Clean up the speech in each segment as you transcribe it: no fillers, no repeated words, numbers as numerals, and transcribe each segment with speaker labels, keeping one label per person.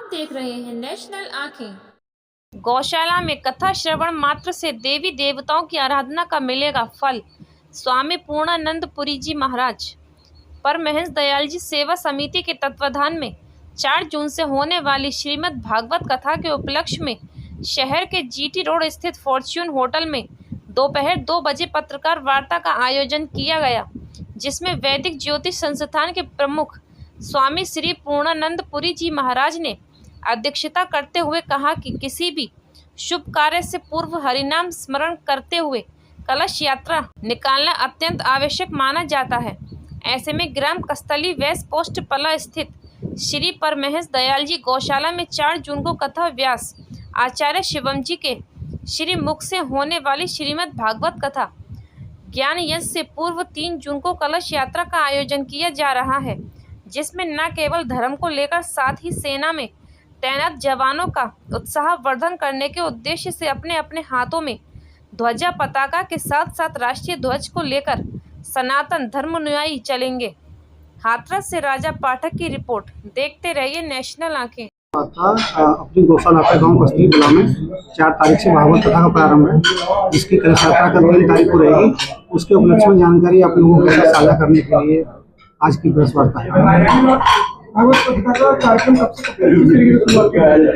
Speaker 1: आप देख रहे हैं नेशनल आंखें।
Speaker 2: गौशाला में कथा श्रवण मात्र से देवी देवताओं की आराधना का मिलेगा फल। स्वामी पूर्णानंद पुरी जी महाराज परमहंस दयाल जी सेवा समिति के तत्वाधान में 4 जून से होने वाली श्रीमद् भागवत कथा के उपलक्ष्य में शहर के जीटी रोड स्थित फॉर्च्यून होटल में दोपहर 2 बजे पत्रकार वार्ता का आयोजन किया गया, जिसमें वैदिक ज्योतिष संस्थान के प्रमुख स्वामी श्री पूर्णानंद पुरी जी महाराज ने अध्यक्षता करते हुए कहा कि किसी भी शुभ कार्य से पूर्व हरिनाम स्मरण करते हुए कलश यात्रा निकालना अत्यंत आवश्यक माना जाता है। ऐसे में ग्राम कस्तली वेस्ट पोस्ट पला स्थित श्री परमहंस दयाल जी गौशाला में 4 जून को कथा व्यास आचार्य शिवम जी के श्री मुख से होने वाली श्रीमद् भागवत कथा ज्ञान यज्ञ से पूर्व 3 जून को कलश यात्रा का आयोजन किया जा रहा है, जिसमें न केवल धर्म को लेकर साथ ही सेना में तैनात जवानों का उत्साह वर्धन करने के उद्देश्य से अपने अपने हाथों में ध्वजा पताका के साथ साथ राष्ट्रीय ध्वज को लेकर सनातन धर्म अनुयायी चलेंगे। हाथरस से राजा पाठक की रिपोर्ट। देखते रहिए नेशनल आंखें।
Speaker 3: अपनी गौशाला पे गांव कस्तली बला में 4 तारीख से भागवत कथा का प्रारंभ है, जिसकी कलश यात्रा का 3 तारीख को रहेगी। उसके उपलक्ष्य में जानकारी आप लोगों के साथ साझा करने के लिए आज की प्रेस वार्ता है।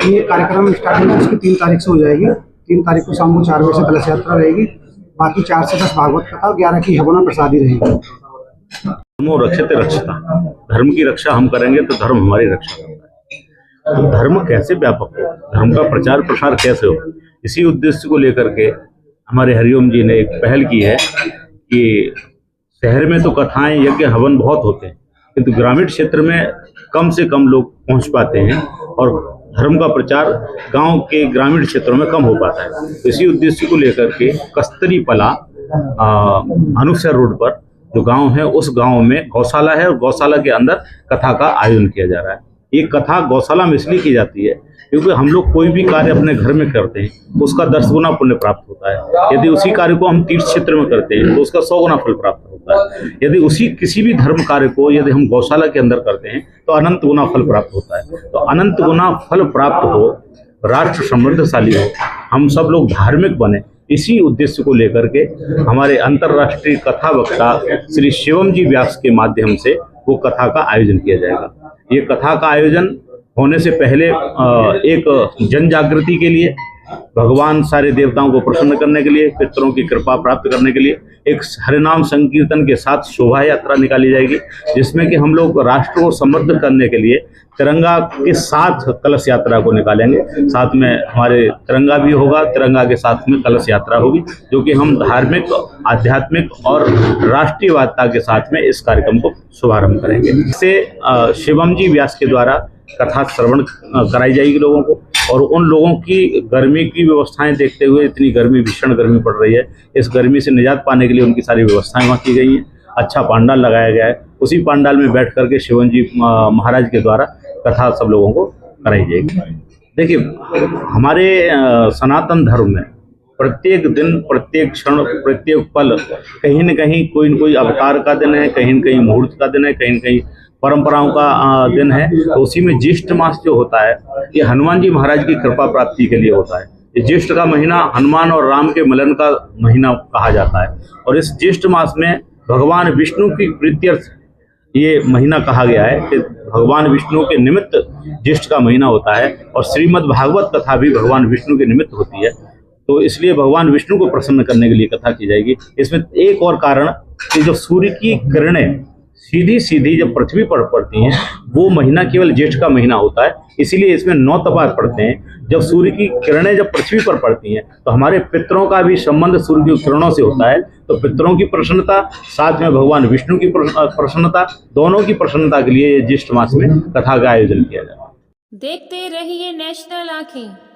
Speaker 3: ये कार्यक्रम स्टार्टिंग उसकी 3 तारीख से हो जाएगी। 3 तारीख को शाम को 4 बजे से कलश यात्रा रहेगी। बाकी 4 से 10 भागवत कथा, 11 की हवना प्रसादी रहेगी।
Speaker 4: रक्षते रक्षता, धर्म की रक्षा हम करेंगे तो धर्म हमारी रक्षा करता है। तो धर्म कैसे व्यापक हो, धर्म का प्रचार प्रसार कैसे हो, इसी उद्देश्य को लेकर के हमारे हरिओम जी ने एक पहल की है कि शहर में तो कथाएं यज्ञ हवन बहुत होते हैं, किंतु ग्रामीण क्षेत्र में कम से कम लोग पहुंच पाते हैं और धर्म का प्रचार गांव के ग्रामीण क्षेत्रों में कम हो पाता है। तो इसी उद्देश्य को लेकर के कस्तरी पला अनुसर रोड पर जो गांव है, उस गांव में गौशाला है और गौशाला के अंदर कथा का आयोजन किया जा रहा है। ये कथा गौशाला में इसलिए की जाती है क्योंकि हम लोग कोई भी कार्य अपने घर में करते हैं उसका 10 गुना पुण्य प्राप्त होता है। यदि उसी कार्य को हम तीर्थ क्षेत्र में करते हैं तो उसका 100 गुना फल प्राप्त होता है। यदि उसी किसी भी धर्म कार्य को यदि हम गौशाला के अंदर करते हैं तो अनंत गुना फल प्राप्त होता है। तो अनंत गुना फल प्राप्त हो, राष्ट्र समृद्धशाली हो, हम सब लोग धार्मिक बने, इसी उद्देश्य को लेकर के हमारे अंतर्राष्ट्रीय कथा वक्ता श्री शिवम जी व्यास के माध्यम से वो कथा का आयोजन किया जाएगा। ये कथा का आयोजन होने से पहले एक जन जागृति के लिए, भगवान सारे देवताओं को प्रसन्न करने के लिए, पितरों की कृपा प्राप्त करने के लिए एक हरिनाम संकीर्तन के साथ शोभा यात्रा निकाली जाएगी, जिसमें कि हम लोग राष्ट्र को समृद्ध करने के लिए तिरंगा के साथ कलश यात्रा को निकालेंगे। साथ में हमारे तिरंगा भी होगा, तिरंगा के साथ में कलश यात्रा होगी, जो कि हम धार्मिक, आध्यात्मिक और राष्ट्रीयवादता के साथ में इस कार्यक्रम को शुभारंभ करेंगे। इससे शिवम जी व्यास के द्वारा कथा श्रवण कराई जाएगी लोगों को, और उन लोगों की गर्मी की व्यवस्थाएं देखते हुए, इतनी गर्मी, भीषण गर्मी पड़ रही है, इस गर्मी से निजात पाने के लिए उनकी सारी व्यवस्थाएं वहाँ की गई हैं। अच्छा पांडाल लगाया गया है, उसी पांडाल में बैठ करके शिवम जी महाराज के द्वारा कथा सब लोगों को कराई जाएगी। देखिए, हमारे सनातन धर्म में प्रत्येक दिन, प्रत्येक क्षण, प्रत्येक पल कहीं न कहीं कोई न कोई अवतार का दिन है, कहीं न कहीं मुहूर्त का दिन है, कहीं न कहीं परंपराओं का दिन है। तो उसी में ज्येष्ठ मास जो होता है, ये हनुमान जी महाराज की कृपा प्राप्ति के लिए होता है। ये ज्येष्ठ का महीना हनुमान और राम के मिलन का महीना कहा जाता है, और इस ज्येष्ठ मास में भगवान विष्णु की प्रीत्यर्थ ये महीना कहा गया है कि भगवान विष्णु के निमित्त ज्येष्ठ का महीना होता है, और श्रीमद् भागवत कथा भी भगवान विष्णु के निमित्त होती है। तो इसलिए भगवान विष्णु को प्रसन्न करने के लिए कथा की जाएगी। इसमें एक और कारण कि जो सूर्य की किरणें सीधी सीधी जब पृथ्वी पर पड़ती हैं, वो महीना केवल ज्येष्ठ का महीना होता है, इसीलिए इसमें 9 तपात पड़ते हैं। जब सूर्य की किरणें जब पृथ्वी पर पड़ती हैं तो हमारे पितरों का भी संबंध सूर्य की किरणों से होता है। तो पितरों की प्रसन्नता, साथ में भगवान विष्णु की प्रसन्नता, दोनों की प्रसन्नता के लिए ज्येष्ठ मास में कथा का आयोजन किया जाता है।
Speaker 1: देखते रहिए नेशनल आंखें।